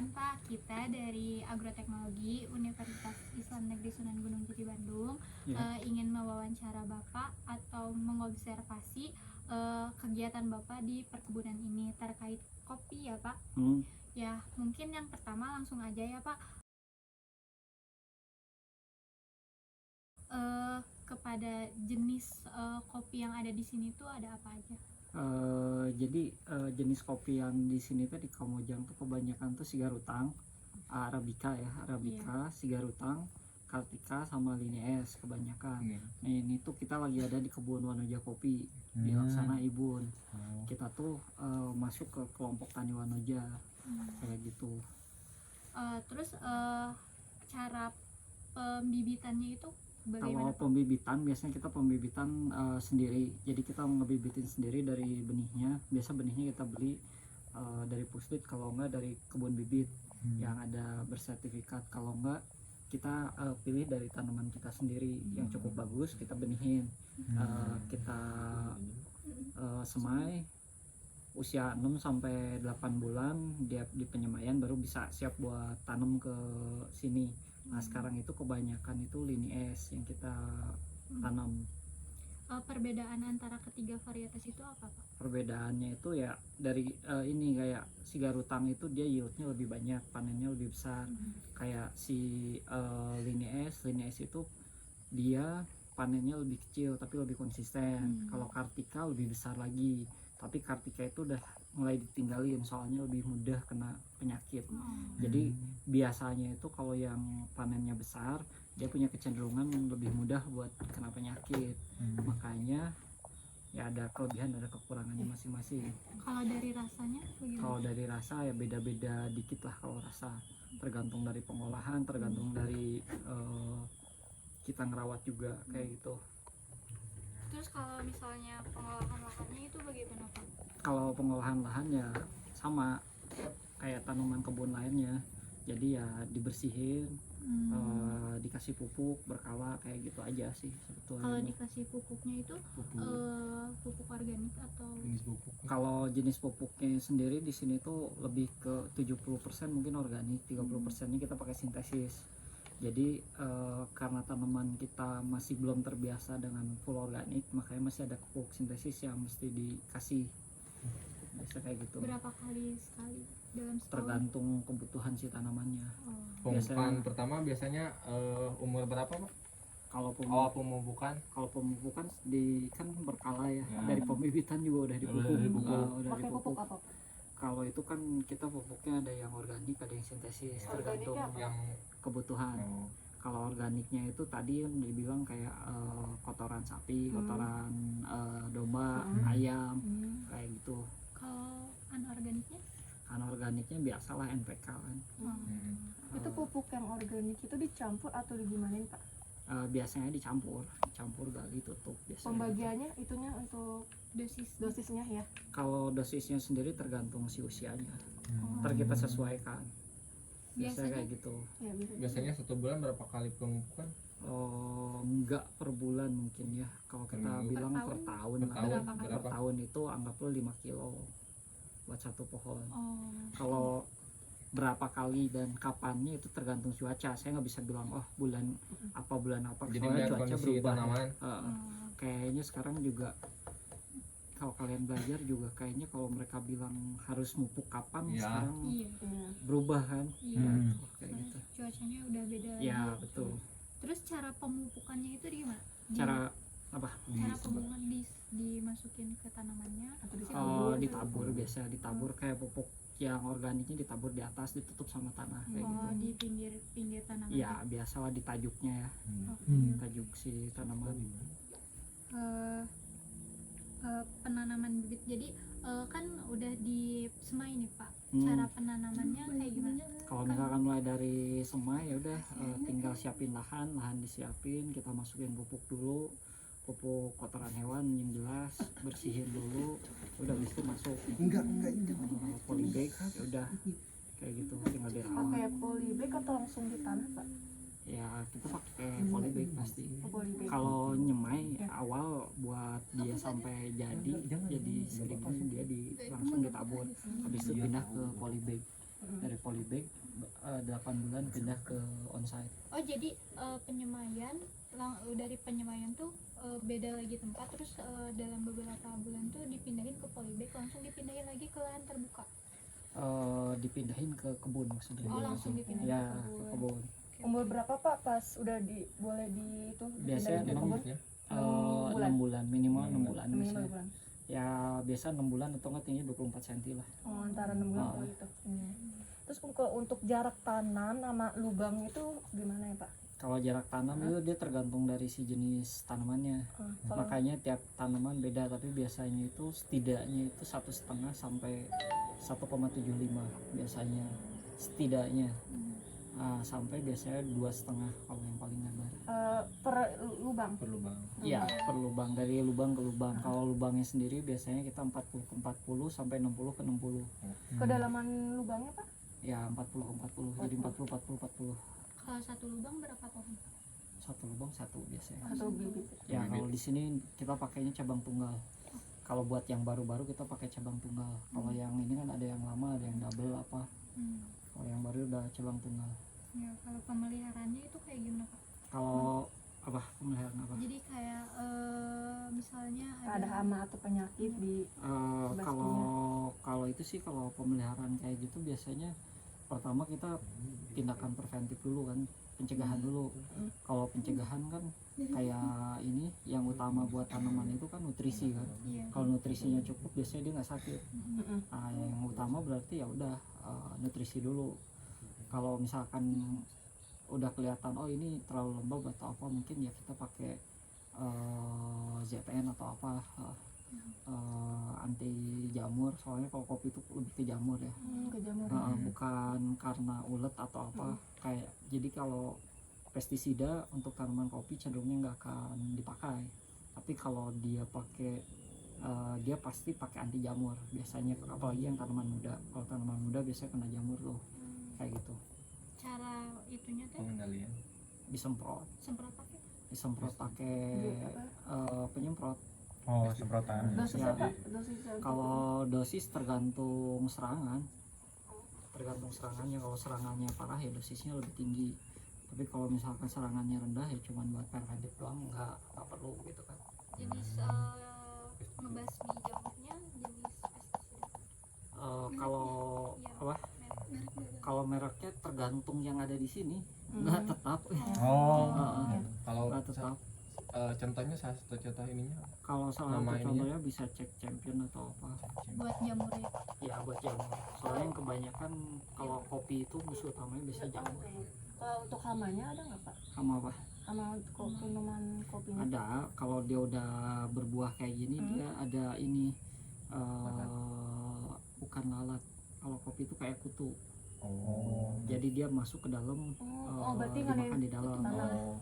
Perkenalkan Pak, kita dari Agroteknologi Universitas Islam Negeri Sunan Gunung Jati Bandung ingin mewawancara Bapak atau mengobservasi kegiatan Bapak di perkebunan ini terkait kopi ya Pak. Ya mungkin yang pertama langsung aja ya Pak, kepada jenis kopi yang ada di sini tuh ada apa aja? Jadi jenis kopi yang di sini tuh di Kamojang tuh kebanyakan tuh Sigarutang, Arabica ya, Arabica, Sigarutang, Kartika sama Linees kebanyakan. Nah ini tuh kita lagi ada di kebun Wanoja Kopi di Laksana Ibun. Kita tuh masuk ke kelompok tani Wanoja kayak gitu. Terus cara pembibitannya itu bagaimana? Kalau pembibitan biasanya kita pembibitan sendiri, jadi kita ngebibitin sendiri dari benihnya. Biasa benihnya kita beli dari puslit, kalau enggak dari kebun bibit yang ada bersertifikat. Kalau enggak kita pilih dari tanaman kita sendiri yang cukup bagus, kita benihin, kita semai usia 6 sampai 8 bulan dia di penyemaian baru bisa siap buat tanam ke sini. Nah sekarang itu kebanyakan itu Linees yang kita tanam. Perbedaan antara ketiga varietas itu apa Pak? Perbedaannya itu ya dari ini kayak Sigarutang itu dia yieldnya lebih banyak, panennya lebih besar. Kayak si Linees itu dia panennya lebih kecil tapi lebih konsisten. Kalau Kartika lebih besar lagi, tapi Kartika itu udah mulai ditinggalin soalnya lebih mudah kena penyakit. Jadi biasanya itu kalau yang panennya besar dia punya kecenderungan lebih mudah buat kena penyakit. Makanya ya ada kelebihan ada kekurangannya masing-masing. Kalau dari rasanya bagaimana? Kalau dari rasa ya beda-beda dikit lah. Kalau rasa tergantung dari pengolahan, tergantung dari kita ngerawat juga kayak gitu. Terus kalau misalnya pengolahan lahannya itu bagaimana Pak? Kalau pengolahan lahan ya sama kayak tanaman kebun lainnya, jadi ya dibersihin, dikasih pupuk berkala kayak gitu aja sih sebetulnya. Kalau dikasih pupuknya itu pupuk organik atau jenis pupuk? Kalau jenis pupuknya sendiri di sini tuh lebih ke 70% mungkin organik, 30%-nya kita pakai sintesis. Jadi karena tanaman kita masih belum terbiasa dengan full organik, makanya masih ada pupuk sintesis yang mesti dikasih. Biasa kayak gitu. berapa kali sekali dalam setahun? Tergantung kebutuhan si tanamannya. Pemupukan pertama biasanya umur berapa Pak? Kalau Awal pemupukan? Kalau pemupukan di kan berkala ya. Dari pembibitan juga udah dipupuk. Udah Pakai dipupuk. pupuk apa? Kalau itu kan kita pupuknya ada yang organik, ada yang sintesis, tergantung Yang kebutuhan. Kalau organiknya itu tadi yang dibilang kayak kotoran sapi, kotoran domba, ayam, kayak gitu. Kalau anorganiknya? Anorganiknya biasalah NPK kan. Itu pupuk yang organik itu dicampur atau digimanain Pak? Biasanya dicampur gali tutup biasanya. Pembagiannya itunya untuk dosisnya ya? Kalau dosisnya sendiri tergantung si usianya. Ntar kita sesuaikan. Biasanya kayak gitu. Ya, biasanya 1 bulan berapa kali pemupukan? Enggak per bulan mungkin ya. Kalau kita bilang per tahun. Per tahun itu anggaplah 5 kilo buat satu pohon. Kalau berapa kali dan kapannya itu tergantung cuaca. Saya nggak bisa bilang bulan apa. Jadi soalnya cuaca berubah. Kayaknya sekarang juga kalau kalian belajar juga kayaknya kalau mereka bilang harus mupuk kapan sekarang berubah kan. Kayak gitu. Cuacanya udah beda. Ya betul. Terus cara pemupukannya itu gimana? Cara apa? Cara pemupukan dimasukin ke tanamannya? Ditabur biasa, ditabur kayak pupuk yang organiknya ditabur di atas, ditutup sama tanah kayak gitu. Di pinggir tanaman. Iya biasalah di tajuknya ya. Tajuk si tanaman. Penanaman bibit, jadi kan udah disemai nih Pak. Cara penanamannya kayak gimana? Kalau misalkan mulai dari semai ya udah tinggal siapin lahan disiapin, kita masukin pupuk dulu, pupuk kotoran hewan yang jelas, bersihin dulu, udah habis itu masuk polybag, ya udah kayak gitu tinggal dirawat. Pakai polybag atau langsung di tanah Pak? Ya kita pakai polybag pasti. Polybag. Kalau nyemai awal buat dia sampai jadi seringnya dia langsung ditabur, habis itu pindah ke polybag. dari polybag 8 bulan pindah ke onsite. Oh jadi penyemaian dari penyemaian tuh beda lagi tempat, terus dalam beberapa bulan tuh dipindahin ke polybag, langsung dipindahin lagi ke lahan terbuka. Dipindahin ke kebun maksudnya. Oh langsung dipindahin Ya, ke ke kebun. kebun. Umur berapa Pak pas udah boleh di itu Biasanya dipindahin ke memang kebun? 6 bulan minimal 6 bulan Minimal biasanya. bulan. Ya biasa 6 bulan atau enggak tinggi 24 cm lah. Oh, antara 6 bulan Oh. gitu. Terus kalau untuk jarak tanam sama lubang itu gimana ya Pak? Kalau jarak tanam itu dia tergantung dari si jenis tanamannya. Kalau Makanya tiap tanaman beda, tapi biasanya itu setidaknya itu 1,5 sampai 1,75 biasanya setidaknya. Sampai biasanya 2,5 kalau yang paling lebar. per lubang. Perlu bang. Ya, per lubang, dari lubang ke lubang. Kalau lubangnya sendiri biasanya kita 40 ke 40 sampai 60 ke 60. Kedalaman lubangnya Pak? Ya, 40 ke 40. Jadi 40 40 40. Kalau satu lubang berapa pohon? Satu lubang satu biasanya. Atau bibit? Ya, kalau di sini kita pakainya cabang tunggal. Kalau buat yang baru-baru kita pakai cabang tunggal. Kalau yang ini kan ada yang lama, ada yang double apa. Kalau yang baru udah cabang tunggal. Ya, kalau pemeliharaannya itu kayak gimana Pak? Kalau apa pemeliharaan apa? Jadi kayak misalnya Ada hama atau penyakit di Kalau itu sih kalau pemeliharaan kayak gitu biasanya pertama kita tindakan preventif dulu kan, pencegahan dulu. Kalau pencegahan kan kayak ini yang utama buat tanaman itu kan nutrisi kan. Iya. Kalau nutrisinya cukup biasanya dia nggak sakit. Nah, yang utama berarti ya udah nutrisi dulu. Kalau misalkan udah kelihatan oh ini terlalu lembab atau apa, mungkin ya kita pakai ZN atau apa anti jamur. Soalnya kalau kopi itu lebih ke jamur ya. ke jamur. Bukan karena ulet atau apa. Kayak jadi kalau pestisida untuk tanaman kopi cenderungnya nggak akan dipakai, tapi kalau dia pakai dia pasti pakai anti jamur biasanya, apalagi yang tanaman muda. Kalau tanaman muda biasanya kena jamur loh, kayak gitu. Cara itunya tuh Pengendalian. Disemprot pakai penyemprot. Oh, semprotan. Dosis Ya. apa? Dosis apa? Kalau dosis tergantung serangannya. Kalau serangannya parah ya dosisnya lebih tinggi, tapi kalau misalkan serangannya rendah ya cuman buat preventif doang, nggak perlu gitu kan. jenis ngebasmi jamurnya jenis pestisida. Kalau Iya. apa Merek juga. kalau mereknya tergantung yang ada di sini, nggak tetap. Oh. Kalau Nggak tetap. contohnya salah satu contoh ininya Kalau salah Nama satu ininya? contohnya bisa cek champion atau apa Buat jamurnya. ya, buat jamur. Soalnya yang kebanyakan kalau kopi itu musuh utamanya biasanya jamur. Kalau untuk hamanya ada nggak Pak? Sama apa Hama untuk minuman kopinya? ada, kalau dia udah berbuah kayak gini dia ada ini bukan lalat. Kalau kopi itu kayak kutu, Oh. jadi dia masuk ke dalam, Berarti dimakan di dalam. oh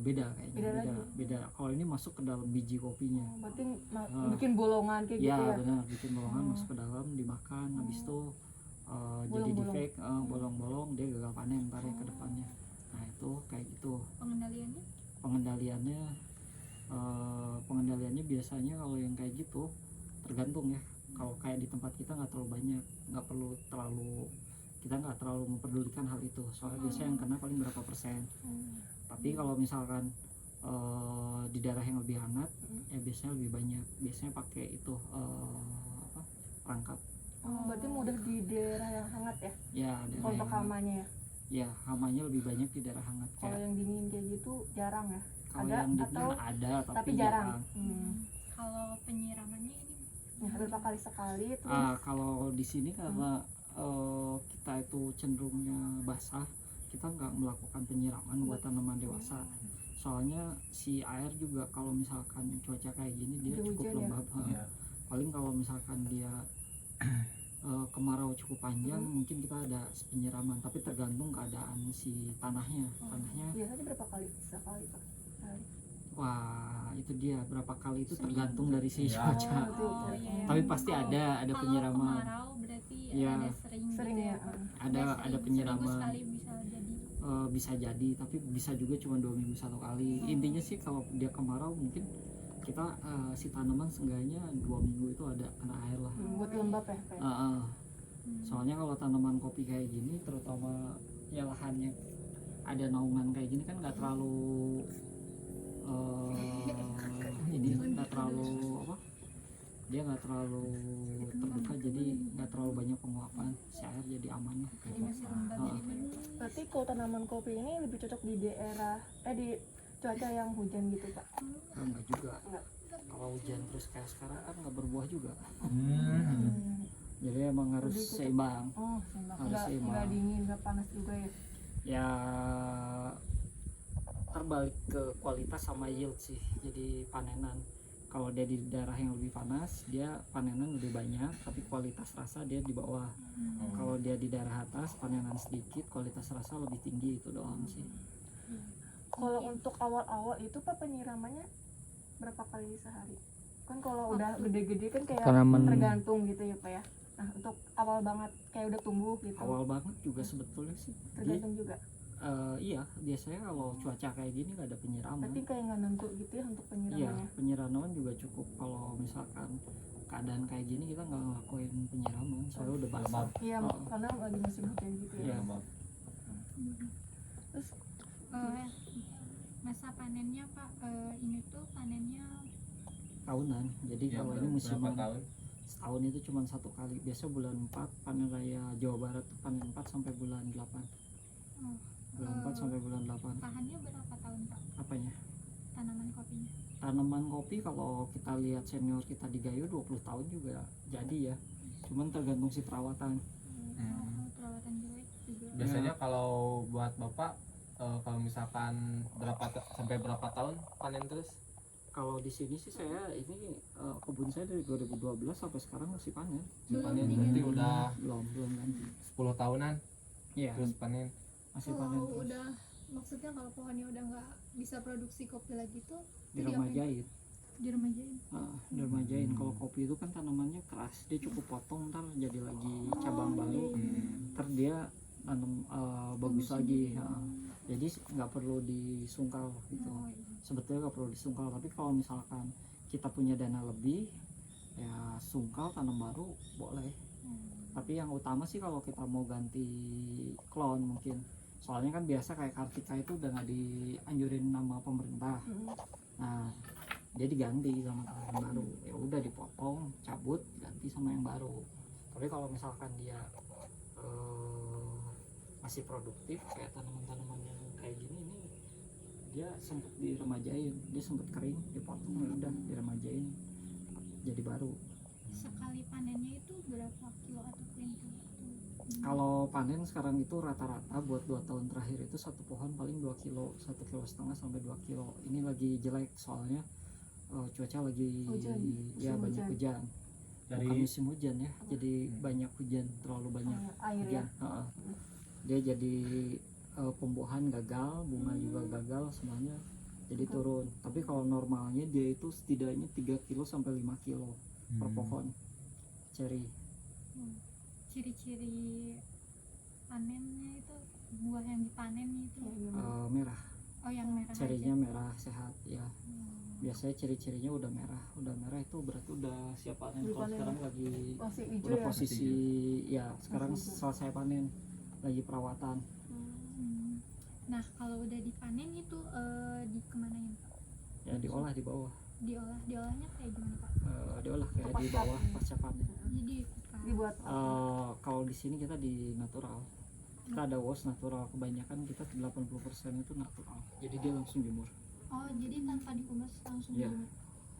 Beda kayaknya, Beda lagi. beda. Kalau ini masuk ke dalam biji kopinya. Berarti bikin bolongan kayak Ya gitu ya? benar, bikin bolongan masuk ke dalam, dimakan, habis itu jadi Bolong-bolong. defect, bolong-bolong, dia gagal panen ntar ya ke depannya. Nah itu kayak gitu. Pengendaliannya Pengendaliannya biasanya kalau yang kayak gitu tergantung ya. Kalau kayak di tempat kita nggak terlalu banyak, kita nggak terlalu memperdulikan hal itu, soalnya biasanya yang kena paling berapa persen. Tapi kalau misalkan di daerah yang lebih hangat ya biasanya lebih banyak, biasanya pakai itu perangkap. Berarti mudah di daerah yang hangat ya? Ya daerah Untuk yang hamanya ya? ya hamanya lebih banyak di daerah hangat. Kalau Kayak yang dingin kayak gitu jarang ya? kalau ada yang dingin atau- ada Tapi jarang. kalau penyiramannya ini Ya, berapa kali sekali itu? Kalau di sini karena kita itu cenderungnya basah, kita nggak melakukan penyiraman buat tanaman dewasa. Soalnya si air juga kalau misalkan cuaca kayak gini dia Udah cukup hujan ya? lembab. Iya. Paling kalau misalkan dia kemarau cukup panjang mungkin kita ada penyiraman, tapi tergantung keadaan si tanahnya. Biasanya berapa kali? Sekali Pak? Sekali. Wah itu dia berapa kali itu tergantung dari si Iya. cuaca. iya. Tapi pasti Kalau- ada kalau penyiraman. kemarau berarti Iya. ada sering Sering gitu ya? Pak. Ada Sering, penyiraman. seminggu sekali bisa jadi. Bisa jadi, tapi bisa juga cuma 2 minggu 1 kali. Intinya sih kalau dia kemarau mungkin kita si tanaman seenggaknya 2 minggu itu ada kena air lah. Buat lembab ya Pak? Soalnya kalau tanaman kopi kayak gini, terutama ya lahannya ada naungan kayak gini kan nggak terlalu ini nggak terlalu apa, dia nggak terlalu terbuka, jadi nggak terlalu banyak penguapan si air, jadi aman lah. Jadi masih lembab Ah. jadi baru. Berarti kalau tanaman kopi ini lebih cocok di daerah di cuaca yang hujan gitu Pak. Enggak juga, Enggak. kalau hujan terus kayak sekarang kan nggak berbuah juga, Hmm. jadi emang harus Lebih cocok. seimbang. Oh, seimbang. Harus seimbang. Enggak dingin, enggak panas juga ya. Ya terbalik ke kualitas sama yield sih, jadi panenan kalau dia di daerah yang lebih panas dia panenan lebih banyak tapi kualitas rasa dia di bawah. Kalau dia di daerah atas panenan sedikit kualitas rasa lebih tinggi, itu doang sih. Kalau untuk awal-awal itu Pak penyiramannya berapa kali sehari? Kan kalau udah gede-gede kan kayak Tanaman- tergantung gitu ya Pak ya. Nah, untuk awal banget kayak udah tumbuh gitu. Awal banget juga sebetulnya sih Tergantung juga. iya biasanya kalau cuaca kayak gini nggak ada penyiraman. Berarti kayak nggak nentu gitu ya untuk Iya, penyiramannya. penyiraman juga cukup. Kalau misalkan keadaan kayak gini kita nggak ngelakuin penyiraman soalnya udah basah. Iya, Oh. karena lagi musim hujan gitu ya. Iya. Terus Eh, masa panennya Pak, ini tuh panennya Tahunan, jadi Ya, kalau ini berapa musiman tahun? setahun itu cuma satu kali. Biasa bulan 4 panen raya Jawa Barat tuh panen 4 sampai bulan 8. oh, Bulan 4 sampai bulan 8. tahannya berapa tahun Pak Apanya? tanaman kopinya? Tanaman kopi kalau kita lihat senior kita di Gayo 20 tahun juga jadi ya. Cuman tergantung si perawatan. Oh, perawatan jelek juga. Biasanya kalau buat Bapak kalau misalkan sampai berapa tahun panen terus? Kalau di sini sih saya ini kebun saya dari 2012 sampai sekarang masih panen. Panen berarti udah Belum ganti. 10 tahunan Iya, terus panen. masih panen Kalau terus. udah, maksudnya kalau pohonnya udah nggak bisa produksi kopi lagi tuh Diremajain. Diremajain. Diremajain. Kalau kopi itu kan tanamannya keras, dia cukup potong ntar jadi lagi cabang baru. Ntar dia nanam bagus lagi. Jadi nggak perlu disungkal gitu. Oh, iya. Sebetulnya nggak perlu disungkal, tapi kalau misalkan kita punya dana lebih ya sungkal tanam baru boleh. Tapi yang utama sih kalau kita mau ganti klon mungkin, soalnya kan biasa kayak Kartika itu udah nggak dianjurin nama pemerintah. Nah dia diganti sama klon yang baru, ya udah dipotong cabut ganti sama yang baru. Tapi kalau misalkan dia masih produktif kayak tanaman-tanaman yang kayak gini ini, dia sempet diremajain, dia sempet kering dipotong ya udah diremajain jadi baru. Sekali panennya itu berapa kilo atau kuintal? Kalau panen sekarang itu rata-rata buat 2 tahun terakhir itu satu pohon paling 2 kilo, 1,5 kilo sampai 2 kilo. Ini lagi jelek soalnya cuaca lagi Hujan, ya musim banyak hujan. hujan. Dari Bukan musim hujan ya, jadi banyak hujan, terlalu banyak air ya. hujan. Dia jadi pembuahan gagal, bunga juga gagal, semuanya jadi turun. Tapi kalau normalnya dia itu setidaknya 3 kilo sampai 5 kilo per pohon ceri. Ciri-ciri panennya itu buah yang dipanen itu Merah, oh yang merah cerinya aja. merah sehat ya. Biasanya ciri-cirinya udah merah itu berarti udah siap panen. Udah Kalau panen. sekarang lagi Masih hijau udah ya. posisi ya sekarang Masih hijau. selesai panen, lagi perawatan. Nah kalau udah dipanen itu dikemanain Pak? Ya diolah di bawah. Diolahnya kayak gimana Pak? Diolah kayak di Kupas bawah panen. pasca panen. Jadi kupas. Dibuat Kalau di sini kita di natural, kita ada wash natural, kebanyakan kita 80% itu natural, jadi dia langsung jemur. Oh jadi tanpa dikupas langsung Iya. dijemur.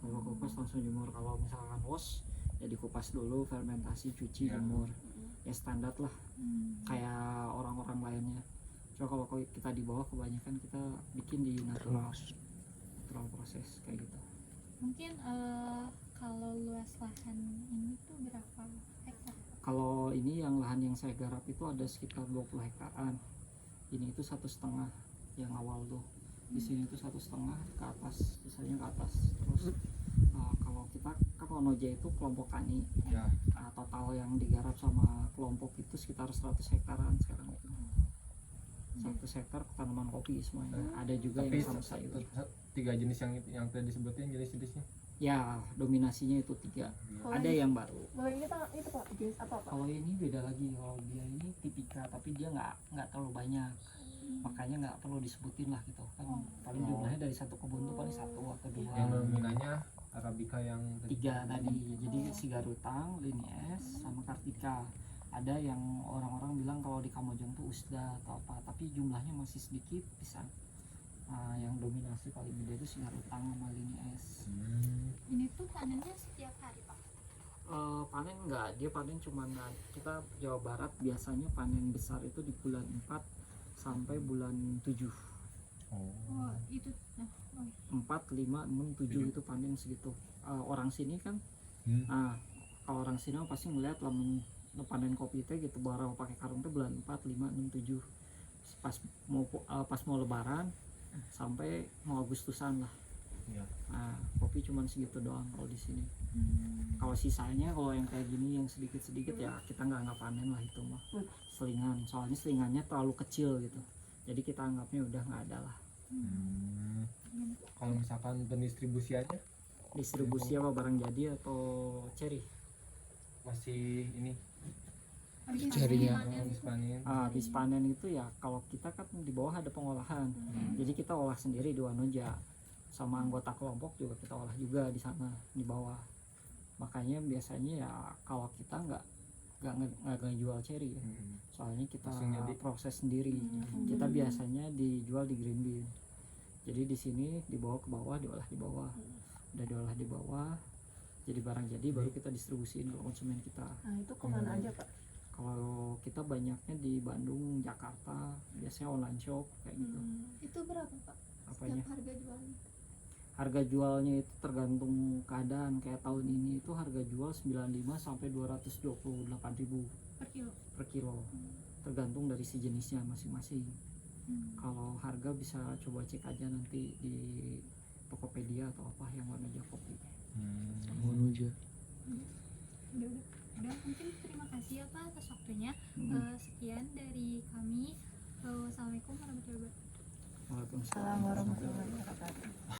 Kalau kupas langsung jemur. Kalau misalkan wash ya dikupas dulu, fermentasi, cuci, Ya. jemur, ya standar lah kayak orang-orang lainnya. Cuma kalau kita di bawah kebanyakan kita bikin di natural proses kayak gitu. Mungkin kalau luas lahan ini tuh berapa hektar? Kalau ini yang lahan yang saya garap itu ada sekitar 20 hektaran. Ini itu 1,5 yang awal tuh. Di sini itu 1,5 ke atas, sisanya ke atas. Terus kalau kita kan Wonoja itu kelompok tani. Ya. Total yang digarap sama kelompok itu sekitar 100 hektaran sekarang itu. 100 hektar tanaman kopi semuanya. Ada juga Tapi yang sama sayur. 3 jenis yang tadi disebutin jenis-jenisnya. Ya dominasinya itu 3. Kalau Ada yang baru. kalau ini pak itu pak jenis apa pak? Kalau ini beda lagi. Kalau dia ini tipika tapi dia nggak terlalu banyak. Makanya nggak perlu disebutin lah gitu kan. Paling jumlahnya dari satu kebun tuh paling 1 atau 2. Yang dominannya Arabica yang 3 tadi. Jadi si Garutang, Linies, sama Kartika. Ada yang orang-orang bilang kalau di Kamojong tuh Usda atau apa, tapi jumlahnya masih sedikit pisan. Nah, yang dominasi paling gede itu si Garutang sama Linies. Ini tuh panennya setiap hari pak. Panen enggak, dia panen cuma kita Jawa Barat biasanya panen besar itu di bulan 4 sampai bulan 7. Oh itu nah, 4, 5, 6, 7 itu panen segitu. Orang sini kan, nah kalau orang sini pasti ngeliat lah panen kopi teh gitu baru pakai karung tuh bulan 4, 5, 6, 7 pas mau lebaran sampai mau Agustusan lah. Iya. Nah, kopi cuman segitu doang kalau di sini. Kalau sisanya kalau yang kayak gini yang sedikit-sedikit ya kita nggak panen lah itu mah. Selingan, soalnya selingannya terlalu kecil gitu. Jadi kita anggapnya udah nggak ada lah. Kalau misalkan pendistribusiannya Distribusi apa barang jadi atau cherry? masih ini habis Carinya. panen, habis panen. Habis panen itu ya kalau kita kan di bawah ada pengolahan. Jadi kita olah sendiri di Wanoja. Sama anggota kelompok juga kita olah juga di sana di bawah. Makanya biasanya ya kalau kita nggak jual cherry ya. Soalnya kita Langsung jadi. proses sendiri. Kita biasanya dijual di green bean. Jadi di sini dibawa ke bawah, diolah di bawah. Udah diolah di bawah, jadi barang jadi baru kita distribusiin ke konsumen kita. Nah itu kemana aja pak? Kalau kita banyaknya di Bandung, Jakarta, biasanya online shop kayak gitu. Itu berapa pak? Apanya? Setiap harga jualnya? Harga jualnya itu tergantung keadaan. Kayak tahun ini itu harga jual 95 sampai 228.000 per kilo. Tergantung dari si jenisnya masing-masing. Kalau harga bisa coba cek aja nanti di Tokopedia atau apa yang warna kopi. Menuju. udah mungkin terima kasih ya pak atas waktunya. Sekian dari kami. Wassalamualaikum warahmatullahi wabarakatuh. Waalaikumsalam. Assalamualaikum warahmatullahi wabarakatuh.